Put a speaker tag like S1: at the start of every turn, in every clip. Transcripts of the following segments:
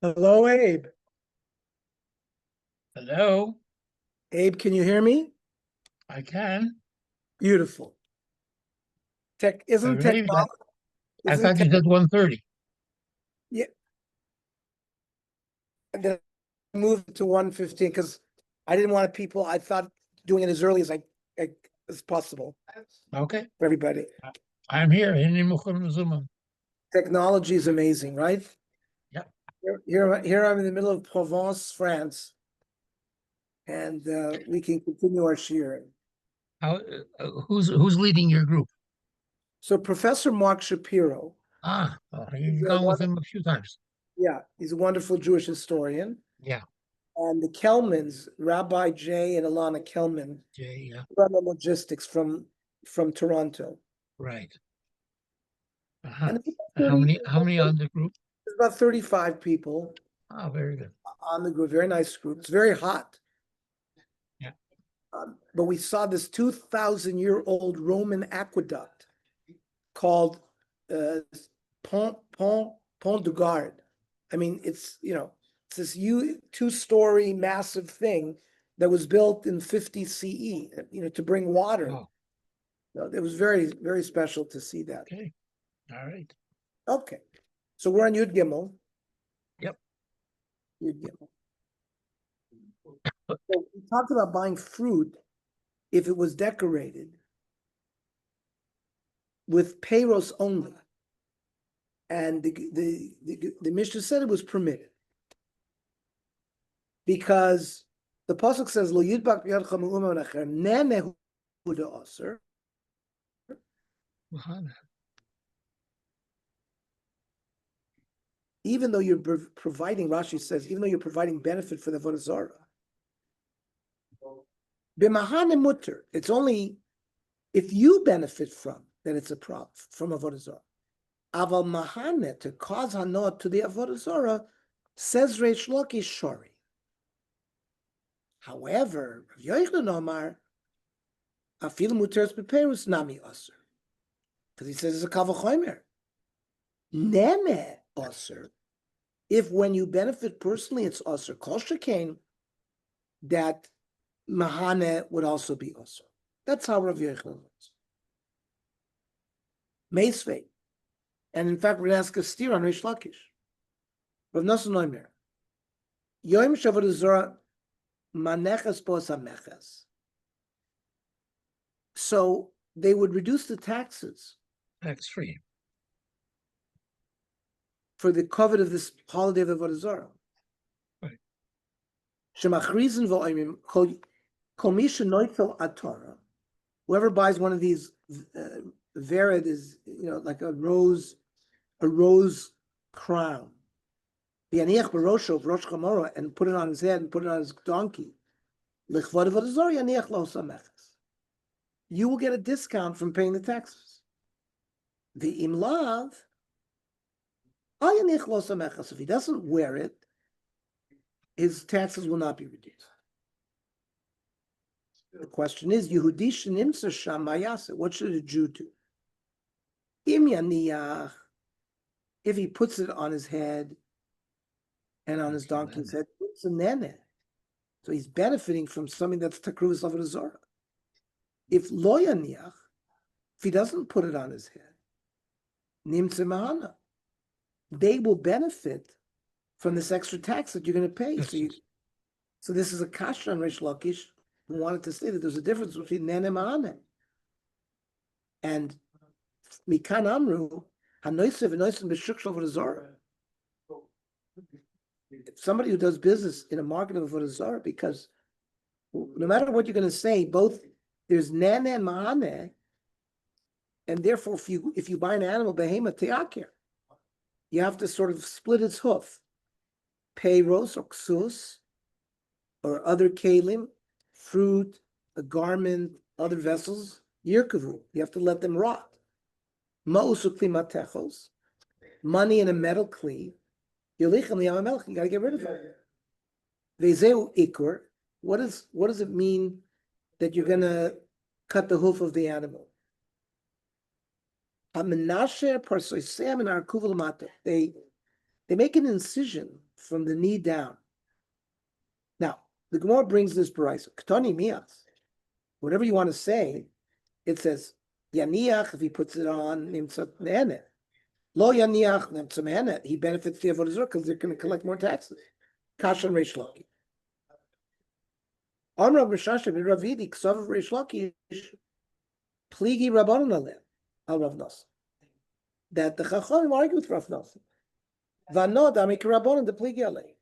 S1: Hello, Abe.
S2: Hello,
S1: Abe, can you hear me?
S2: I can.
S1: Beautiful. Tech
S2: I
S1: isn't
S2: really,
S1: technology
S2: I
S1: isn't
S2: thought
S1: tech
S2: you said 1:30.
S1: yeah, then moved to 1:15 because I didn't want people, I thought doing it as early as possible
S2: Okay,
S1: for everybody.
S2: I'm here. Inni mukhum zumam.
S1: Technology is amazing, right?
S2: Yeah.
S1: Here I'm in the middle of Provence, France, and we can continue our sharing.
S2: Who's leading your group?
S1: So Professor Mark Shapiro,
S2: You've
S1: he's a
S2: gone with
S1: wonderful,
S2: him a few times.
S1: yeah, he's a wonderful Jewish historian.
S2: Yeah,
S1: And the Kelmans, Rabbi Jay and Alana Kelman,
S2: Jay, yeah,
S1: run the logistics from Toronto.
S2: right.
S1: And it's
S2: How many on the group?
S1: there's about 35 people
S2: Very good.
S1: on the group, very nice group. It's very hot.
S2: Yeah.
S1: But we saw this 2,000-year-old Roman aqueduct called uh, Pont du Gard. I mean, it's this two-story massive thing that was built in 50 CE, to bring water.
S2: Oh,
S1: It was very, very special to see that.
S2: okay. All right.
S1: Okay, so we're on Yud Gimel.
S2: Yep.
S1: Yud Gimel. So we talked about buying fruit if it was decorated with payros only, and the Mishnah said it was permitted because the pasuk says lo yidbak b'yadcha me'uma v'nacher nemehu de'aser. Even though you're providing, Rashi says, even though you're providing benefit for the Avodah Zara, b'mahane mutter, it's only if you benefit from, then it's a problem from Avodah Zara. Aval mahane, to cause hanot to the Avodah Zara, says Reish Lakish shori. However, Rav Yochanan Omar, afil muteres beperus nami aser, because he says it's a kavachomer. Neme aser, if when you benefit personally, it's aser. Kol shekain, that mahane would also be aser. That's how Rav Yochanan learns. Meisvei. And in fact, we're going to ask a steer on Reish Lakish. Rav Nosson Omer. Yom Shavot Zora Maneches Bos HaMeches. So they would reduce the taxes
S2: Tax free.
S1: for the covet of this holiday of the Avodah Zara.
S2: Right.
S1: Shemachrizin v'oimim kol mi shenoifel atorah. Whoever buys one of these vered is like a rose crown. V'yaniach b'rosho Rosh Chamorah, and put it on his head and put it on his donkey. L'chvod Avodah Zara yaniach lo sameches. You will get a discount from paying the taxes. The imlav, if he doesn't wear it, his taxes will not be reduced. The question is, Yehudi shenimtza sham mayase, what should a Jew do? Im yaniach, if he puts it on his head and on his donkey's head, it's a nene. So he's benefiting from something that's takruvas avodah zara. If lo yaniach, if he doesn't put it on his head, nimtze mahana, they will benefit from this extra tax that you're going to pay. So this is a kasha on Reish Lakish, who wanted to say that there's a difference between nene ma'ane. And mikan amru hanoisev v'noisem b'shuk shel avodah zara. Somebody who does business in a market of avodah zara, because no matter what you're going to say, both there's nene ma'ane, and therefore if you buy an animal behemoth te'aker, you have to sort of split its hoof, peiros or ksus, or other kalim, fruit, a garment, other vessels, yirkavu. You have to let them rot. Ma'usukli matechos, money in a metal kli, yolichem liyamelch, you got to get rid of it. Vezeu ikur. What does it mean that you're gonna cut the hoof of the animal. They make an incision from the knee down. Now, the Gemara brings this baraisa. Ktani mias. Whatever you want to say, it says yaniach if he puts it on nimtzat nehenet. Lo yaniach nimtzat nehenet. He benefits the Avodah Zara because they're going to collect more taxes. Kashan Reish Lakish. On Rav Mishasha Ravidi Ksav Reish Lakish Pligi Rabbanon Alem Al Rav Nosson. That the Chachamim argue with Rav Nosson. Vano Damik Rabbanon the Pligi Alei.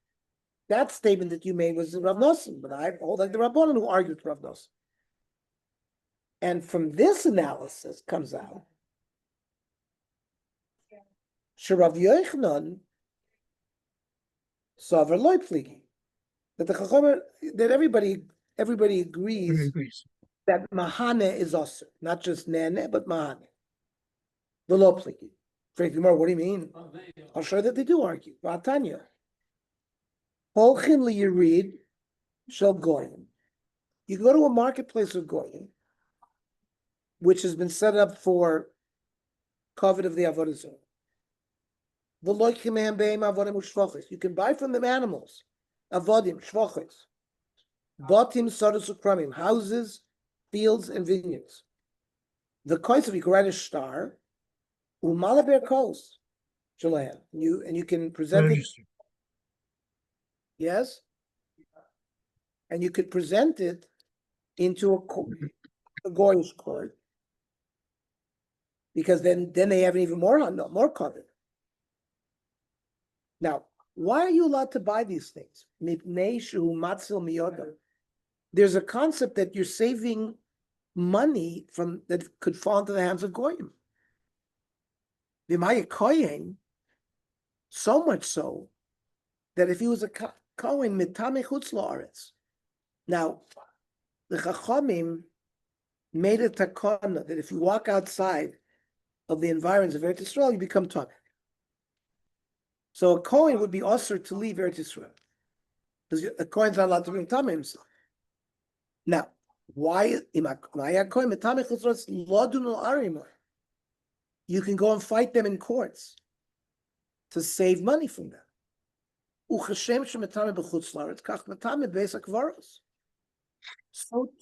S1: That statement that you made was Rav Nosson, but I hold like the Rabbanon who argued with Rav Nosson. And from this analysis comes out Sherav Yochanan Savar Loi Pligi. That the Chachamim, that everybody agrees that Mahane is also not just Nene, but Mahane. The law pliki. Frank Gemara, what do you mean? I'll show you that they do argue. Vatanya. Holchin liyirid shel goyim. You go to a marketplace of goyim, which has been set up for covet of the Avodah Zara. You can buy from them animals, avodim, shvachis, batim, sodas, ukramim, houses, fields, and vineyards. The coins of you can write a star, umalaber kos, and you can present it. Yes, and you could present it into a goyish court, because then they have even more covet. Now, why are you allowed to buy these things? There's a concept that you're saving money from that could fall into the hands of goyim. So much so that if he was a kohen mitame chutz la'aretz. Now, the Chachamim made a takana that if you walk outside of the environs of Eretz Yisrael, you become tameh. So a kohen would be usher to leave Eretz Yisrael because a kohen's not allowed to bring tameh himself. Now, why you can go and fight them in courts to save money from them. So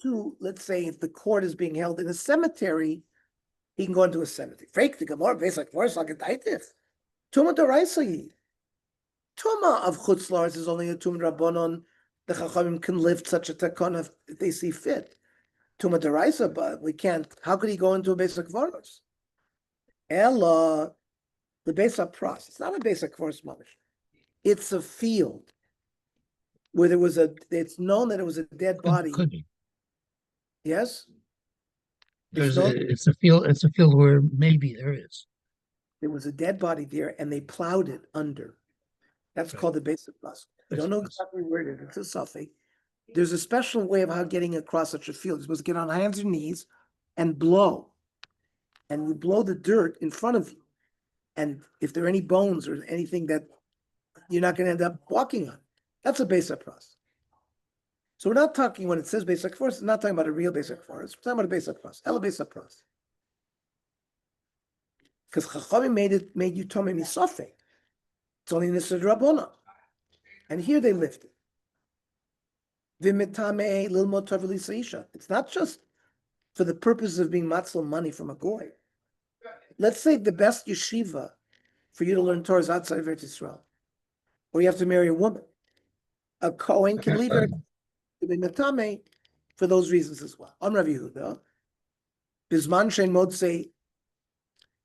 S1: too, let's say if the court is being held in a cemetery, he can go into a cemetery. Tuma of Chutz La'aretz is only a Tum Rabbanon. The Chachamim can lift such a takana if they see fit. Tuma Deraisa, but we can't. How could he go into a basic Kvaros? Ella, the basic pros. It's not a basic Kvaros mamish. It's a field where there was it's known that it was a dead body.
S2: Could be.
S1: Yes?
S2: It's a field where maybe there is.
S1: There was a dead body there and they plowed it under. That's called the basic pros. I don't know exactly where it is. It's a suffix. There's a special way of how getting across such a field. You're supposed to get on hands and knees and blow. And you blow the dirt in front of you. And if there are any bones or anything that you're not going to end up walking on, that's a basic pros. So we're not talking, when it says basic force, it's not talking about a real basic force. We're talking about a basic pros. Ela basic pros. Because Chachamim made you Tomei Misafek. It's only in the Rabbanon. And here they lifted. It's not just for the purpose of being matzal money from a goy. Let's say the best yeshiva for you to learn Torah is outside of Eretz Yisrael, or you have to marry a woman. A kohen can leave her to be metame for those reasons as well. On Rav Yehuda, bisman shein motzei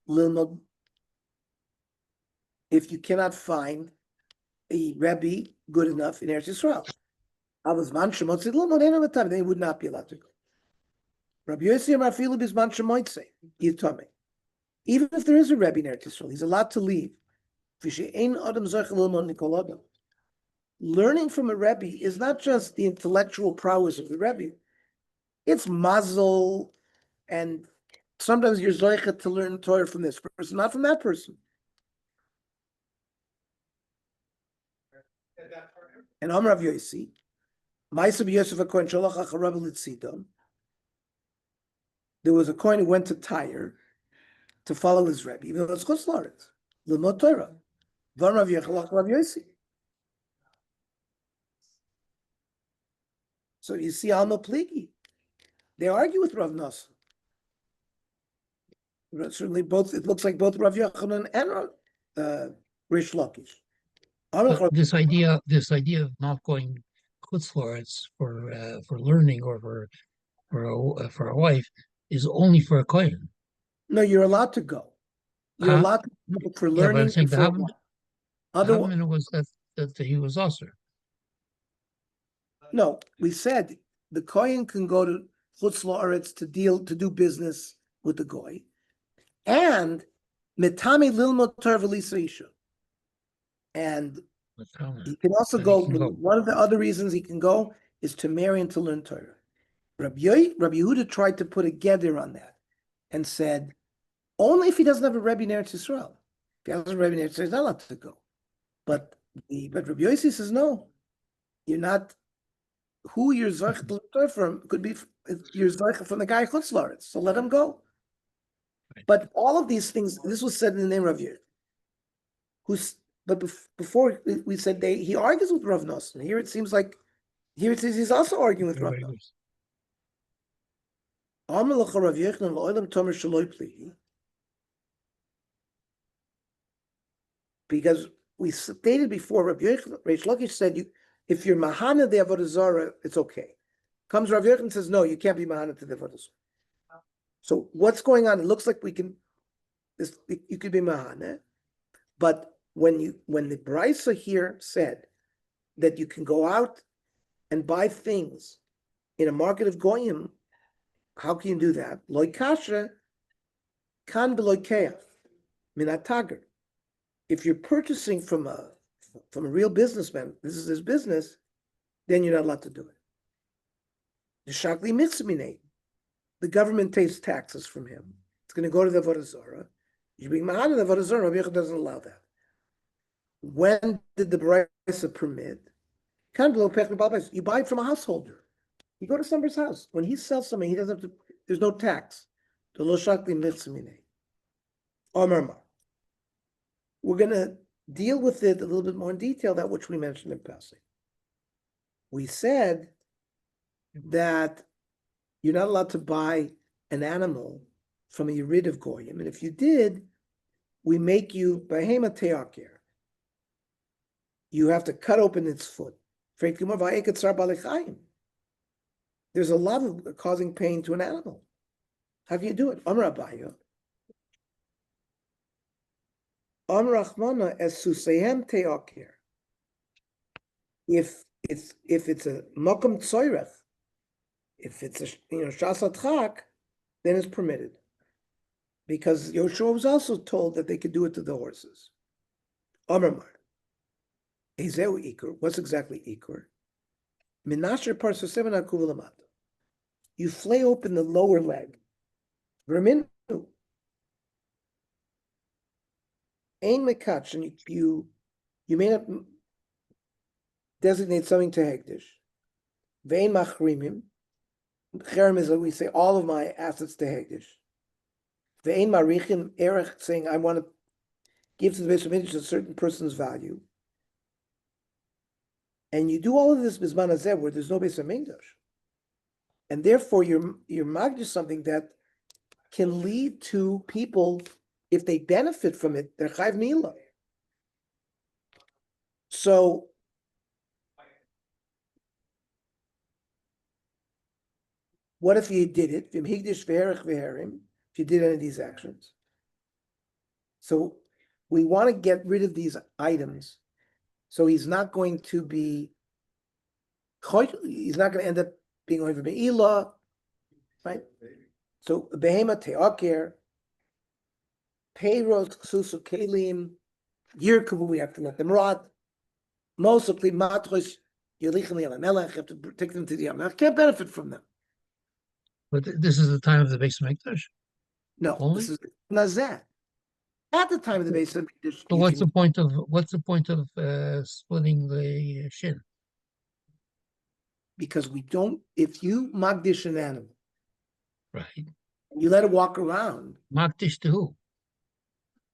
S1: lilmod. If you cannot find a rebbe good enough in Eretz Yisrael, they would not be allowed to go. Rabbi Yossi Amar Filu Bisman Shemoitze Yitame. Even if there is a Rebbe in Eretz Yisrael, he's allowed to leave. Learning from a Rebbe is not just the intellectual prowess of the Rebbe; it's mazel, and sometimes you're zoichet to learn Torah from this person, not from that person. And Amar Rav Yossi. Ma'aseh Yosef HaKohen Sholach HaCharab L'Tzidon. There was a Kohen who went to Tyre to follow his Rebbe, even though it's Chutz La'aretz. L'mod Torah. V'am Rav Yechel Rav Yossi. So you see Alma Pligi. They argue with Rav Nosson. Certainly both, it looks like both Rav Yochanan and Rish Lakish.
S2: But this idea of not going chutzlaretz for learning or for a wife is only for a kohen.
S1: No, you're allowed to go. You're
S2: Huh?
S1: allowed to go for
S2: Yeah, but I'm
S1: learning
S2: saying
S1: and for what?
S2: the
S1: Otherwise,
S2: Havamina was that he was usher.
S1: no, we said the Kohen can go to Chutz La'aretz to do business with the Goy, and Mitami Lilmot Torah V'Lisa Isha. And he can also
S2: Then
S1: go.
S2: he can go.
S1: One of the other reasons he can go is to marry and to learn Torah. Rabbi Yehuda tried to put a geder on that and said, only if he doesn't have a Rebbe in Eretz Yisrael. If he has a Rebbe in Eretz Yisrael, he's not allowed to go. But Rabbi Yossi says, no, you're not. Who you're Zarech to learn from could be you're Zarech from the guy Chutz La'aretz, so let him go.
S2: Right.
S1: But all of these things, this was said in the name of Yehuda. But before we said he argues with Rav Nosson. Here it seems like it says he's also arguing with Rav Nosson. Because we stated before, Reish Lakish said, if you're Mahana the Avodah Zara, it's okay. Comes Rav Yochanan and says, no, you can't be Mahana to the Avodah Zara. So what's going on? It looks like you could be Mahana, but when the Brisa here said that you can go out and buy things in a market of Goyim, how can you do that? Loi kasha kan b'loi keach minat tager. If you're purchasing from a real businessman, this is his business, then you're not allowed to do it. The shakli mitzminei, the government takes taxes from him. It's going to go to the Avodah Zara. You bring mahana the Avodah Zara. Rabbi Yochanan doesn't allow that. When did the Brisa permit? You buy it from a householder. You go to somebody's house. When he sells something, he doesn't have to. There's no tax. The lo shakli mitzminei. We're going to deal with it a little bit more in detail, that which we mentioned in passing. We said that you're not allowed to buy an animal from a Yerid of Goyim, and if you did, we make you behema te'aker. You have to cut open its foot. There's a lot of causing pain to an animal. How can you do it? Amar Abaya. Rachmana as Susehem Te'aker. If it's a Mokum Tzoyrech, if it's a Shasat Chak, then it's permitted. Because Yoshua was also told that they could do it to the horses. Amar Ezeu Ikur. What's exactly Ikur? Minasher Parsuseven Akuvalamata. You flay open the lower leg. Verminu. Ain Mekach, and you may not designate something to Hegdish. Vein Machrimim. Cherem is, we say, all of my assets to Hegdish. Vein Marichim Erech, saying, I want to give to the base of Hegdish a certain person's value. And you do all of this Bizman Hazeh, where there's no base of Mikdash. And therefore, you're magdish something that can lead to people, if they benefit from it, they're chayv milah. So what if you did it? If you did any of these actions. So we want to get rid of these items. So he's not going to be, he's not going to end up being over be'ilah, right? So behema te'aker, payros ksusu kelim, yirkavu, we have to let them rot. Mostly matros yolichem li'alamelech, have to take them to the Yamelech. Can't benefit from them.
S2: But this is the time of the base of Mikdash?
S1: No,
S2: Only?
S1: this is nazeh. At the time of the base of Mikdash,
S2: So what's the point of splitting the shin?
S1: because we don't. If you magdish an animal,
S2: Right.
S1: You let it walk around.
S2: Makdish to who?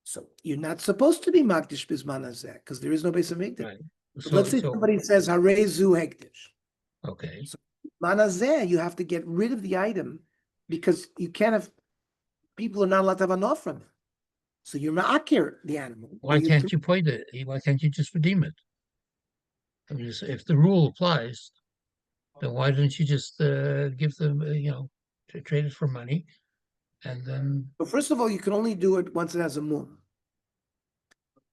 S1: So you're not supposed to be makdish bisman hazeh because there is no base of mikdash.
S2: Right.
S1: But
S2: So,
S1: let's say somebody says harezu hekdesh.
S2: okay.
S1: So manazeh, you have to get rid of the item because you can't have people are not allowed to have enough from it. So you're ma'akir the animal.
S2: Why can't you point it? Why can't you just redeem it? I mean, if the rule applies, then why don't you just give them, to trade it for money, and then
S1: So first of all, you can only do it once it has a moon.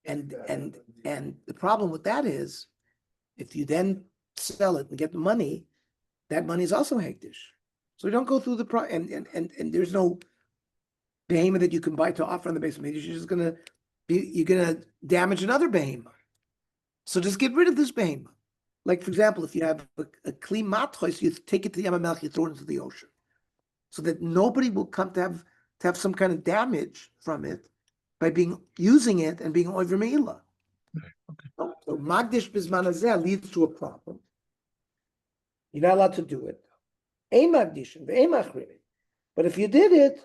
S1: And the problem with that is, if you then sell it and get the money, that money is also hektish. So we don't go through the and there's no behemoth that you can buy to offer on the base of mikdash. You're gonna damage another behemoth. So just get rid of this behemoth. Like for example, if you have a kli matchos, you take it to the Yam HaMelech, you throw it into the ocean, so that nobody will come to have some kind of damage from it by using it and being over meila. So magdish bisman hazeh leads to a problem. You're not allowed to do it. Ein magdishim, ve'ein machrimin. But if you did it,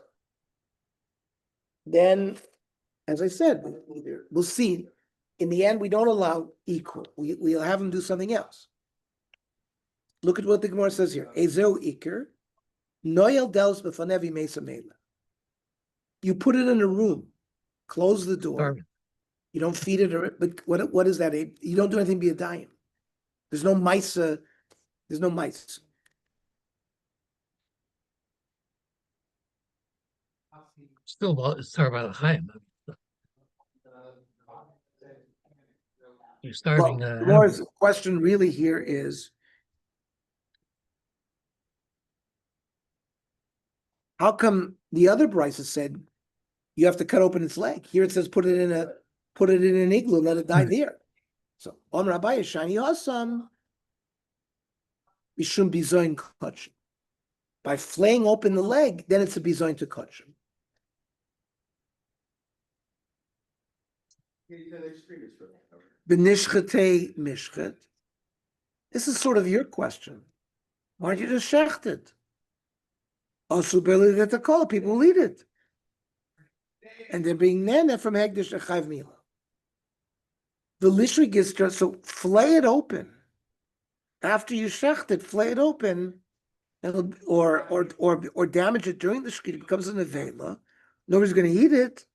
S1: then, as I said, we'll see. In the end, we don't allow equal. We'll have them do something else. Look at what the Gemara says here. Ezeu iker, noyel dels befanevi mesa meila. You put it in a room, close the door.
S2: Sorry.
S1: You don't feed it, but what is that? You don't do anything be a dime. There's no mice. There's no mice.
S2: Still, it's talking about a chaim. You're starving.
S1: Laura's question really here is, how come the other Bryce said you have to cut open its leg? Here it says put it in an igloo, let it die there. So Om Rabbi Shani Hasam Mishum Bizoin Kachim. By flaying open the leg, then it's a bizoin to kachim. Benishchate mishchet. This is sort of your question. Why don't you just shecht it? Also, ability that the call people will eat it, and they're being nana from hegdish to chayv mila. The lishri gistra, so flay it open. After you shecht it, flay it open, or damage it during the shkita. It becomes an avela. Nobody's going to eat it.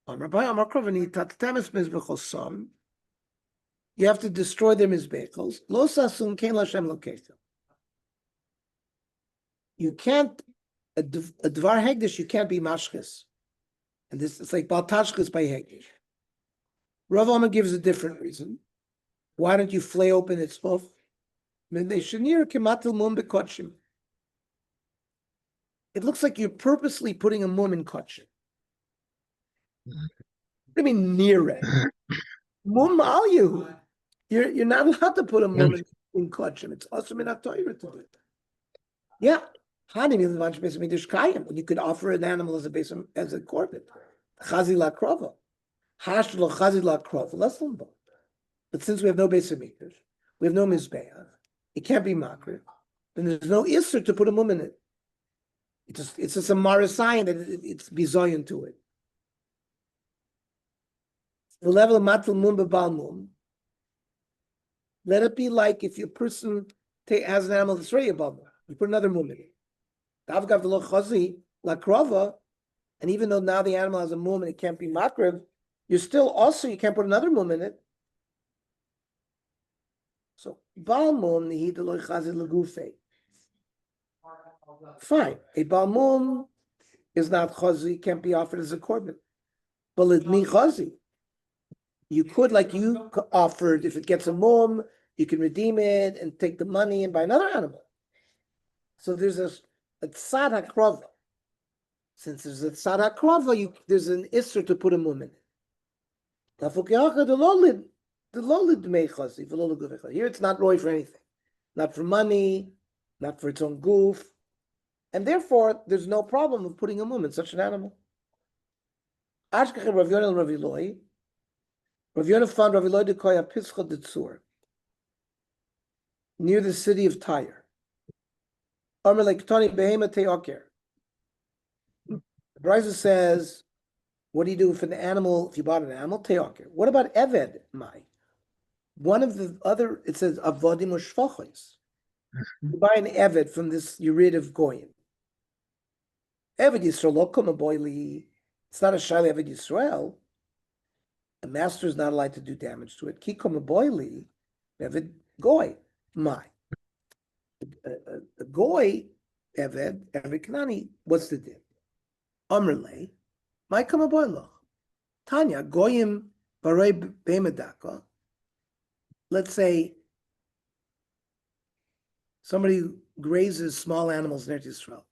S1: You have to destroy their mizbechos. Lo sasum kein Lashem loketo. You can't a dvar hegdish. You can't be mashchis, and this it's like baltashchis by hegdish. Rav Amma gives a different reason. Why don't you flay open its hoof? It looks like you're purposely putting a mum in kotchim. I mean, near it. Mum al you. You're not allowed to put a mum in kotchim. It's also in Torah to do it. Yeah. When you could offer an animal as a korban. Chazila krova. Hashlo chazila krova. Less than both. But since we have no base of meters, we have no mizbeach, it can't be makriv, then there's no isser to put a mum in it. It's just a marasayan that it's bizoyan to it. The level of matul mum bebal mum, let it be like if your person has an animal that's ready above mum, you put another mum in it. Davgav the lo chazi la krova, and even though now the animal has a mum and it can't be makriv, you can't put another mum in it. So, balmum nihid lo chazid legufe. Fine, a balmum is not chazi, can't be offered as a korban. But it me chazi. You could, like you offered, if it gets a mum, you can redeem it and take the money and buy another animal. So there's a tzad hakrova. Since there's a tzad hakrova, there's an isser to put a mum in it. Here it's not roy for anything, not for money, not for its own goof, and therefore there's no problem of putting a mum in such an animal. Rav Yonah found Rav Eloi dekoya pischa detzur near the city of Tyre. Amar like Tani behema te'oker. The Brisa says, what do you do if an animal, if you bought an animal, te'oker? What about eved, mai? One of the other, it says, avodim u'shvachos. You buy an eved from this Yerid of Goyim. Eved Yisrael lo kama boili. It's not a shayla Eved Yisrael. A master is not allowed to do damage to it. Ki kama boili, Eved Goy, mai. A Goy, Eved Kanani, what's the din? Amrle, mai kama boilo. Tanya, Goyim barei be'medaka. Let's say somebody grazes small animals in Eretz Yisrael.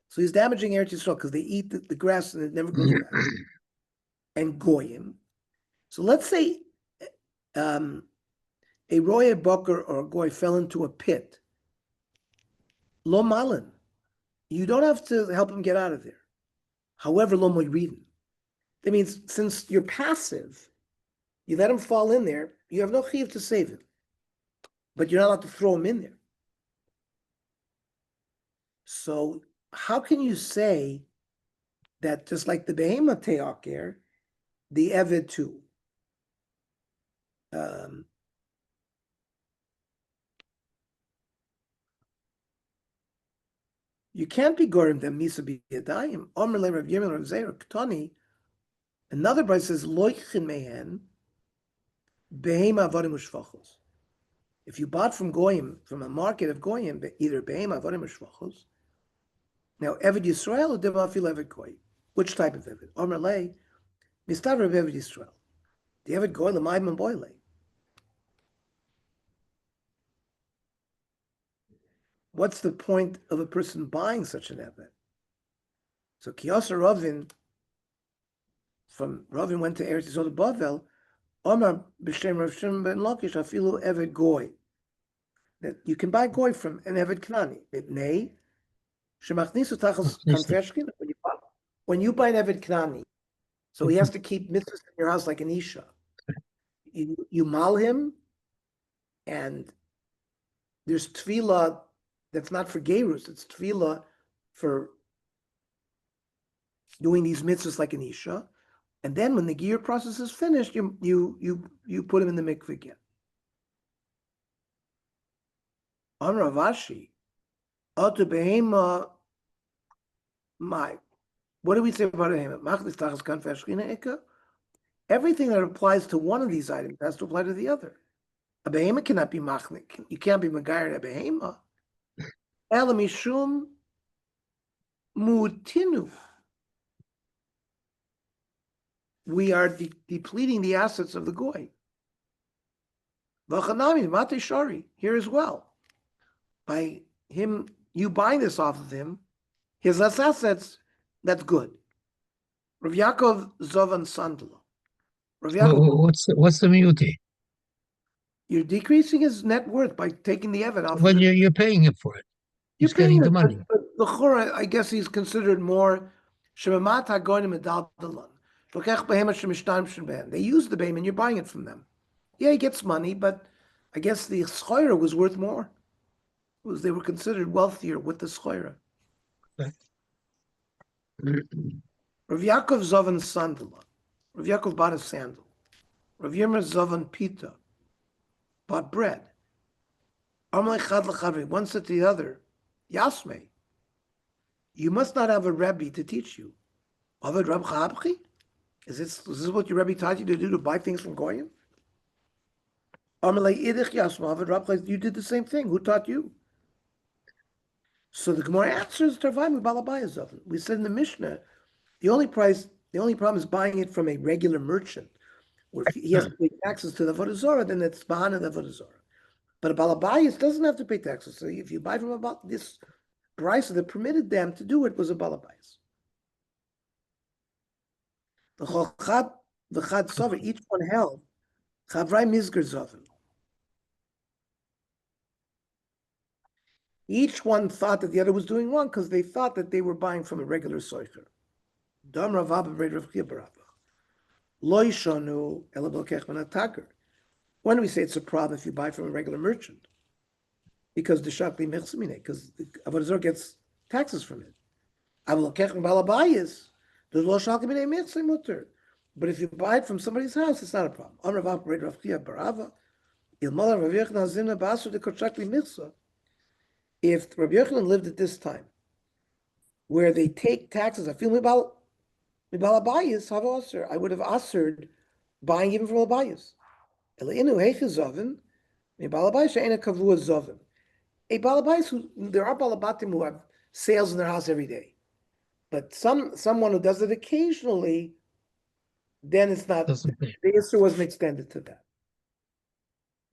S1: So he's damaging Eretz Yisrael because they eat the grass and it never grows back. And Goyim. So let's say a Roya Boker or a Goy fell into a pit. Lo Malin. You don't have to help him get out of there. However, Lo Moiriden. That means since you're passive, you let him fall in there, you have no chiv to save him. But you're not allowed to throw him in there. So how can you say that just like the behema te'aker, the eved too? You can't be gorim them misa b'yadayim. Omer le Rav Yirmiyah Rav Zera Ktani. Another bride says loichin mehen behema avodim u'shvachos. If you bought from goyim, from a market of goyim, either behema avodim u'shvachos. Now eved Yisrael or demafil eved goy. Which type of eved? Omer le mistav Rav eved Yisrael. The eved goy l'mayim and boile. What's the point of a person buying such an eved? So Kiyasa Ravin, from Ravin went to Eretz Yisrael to Bavel, Omar b'shem Rav Shimon ben Lakish afilu eved goy. That you can buy goy from an eved Knani. Nay, shemachnisu tachas kanfeshkin. When you buy an eved Knani, so he has to keep mitzvahs in your house like an isha. You mal him, and there's tefillah that's not for gerus, it's tefillah for doing these mitzvahs like an isha. And then when the gear process is finished, you put him in the mikveh again. On Ravashi, Ata behema, what do we say about a behema? Machlis tachas kan feshchina eka. Everything that applies to one of these items has to apply to the other. A behema cannot be machnik. You can't be megayer a behema. Ela mishum mutinu. We are depleting the assets of the goy. V'chanami mate shari here as well. By him, you buying this off of him, his less assets. That's good. Rav Yaakov Zovan Sandalo. Rav Yaakov,
S2: What's the miyuti?
S1: You're decreasing his net worth by taking the eved off.
S2: When you're paying him for it, he's getting the money.
S1: But the chora, I guess he's considered more shemamat hagonim medaldalan. They use the behem and you're buying it from them. Yeah, he gets money, but I guess the schoira was worth more. They were considered wealthier with the schoira.
S2: Okay.
S1: Rav Yaakov Zovan Sandala. Rav Yaakov bought a sandal. Rav Yirmiyah Zovan Pita bought bread. One said to the other, Yasme, you must not have a Rebbe to teach you. Is this what your Rebbe taught you to do, to buy things from Goyim? You did the same thing. Who taught you? So the Gemara answers Tarvaim Balabayazov. We said in the Mishnah, the only problem is buying it from a regular merchant. Or if he has to pay taxes to the Avodah Zara, then it's Bahana the Avodah Zara. But a Balabayas doesn't have to pay taxes. So if you buy from about this price that permitted them to do it was a Balabayas. The Chad Sover, each one held Chavrai Mizgar Zoven. Each one thought that the other was doing wrong because they thought that they were buying from a regular soicher. Dam Rav Abba Rav Chibarabba. Lo yishanu ela b'lokech min hataker. When do we say it's a problem if you buy from a regular merchant? because the shakli michsamine, because Avodah Zara gets taxes from it. I will kech balabayis. There's lo shakli minei michsam mutter. But if you buy it from somebody's house, it's not a problem. Amar Rav Papa Rav Chia Barava. Il Mala Rav Yochanan Zina Basu de Kochakli Michsa. If Rabbi Yochanan lived at this time, where they take taxes, I feel mibal abayis have aser. I would have asered buying even from abayis. Elinu heichazovim mibal abayis she'ena kavua zovim. A balabayis who there are balabatim who have sales in their house every day, but someone who does it occasionally, then it's not.
S2: Doesn't
S1: The issue wasn't extended to that.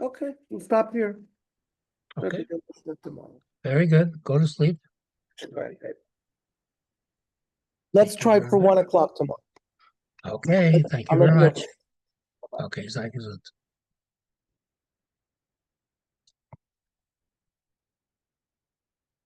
S1: Okay, we'll stop here.
S2: Okay,
S1: Tomorrow.
S2: very good. Go to sleep.
S1: Right. Let's
S2: Thank you
S1: try
S2: very
S1: for
S2: much.
S1: 1 o'clock tomorrow.
S2: Okay, thank you
S1: I'll let
S2: very
S1: you know.
S2: much. Okay, Zach is it.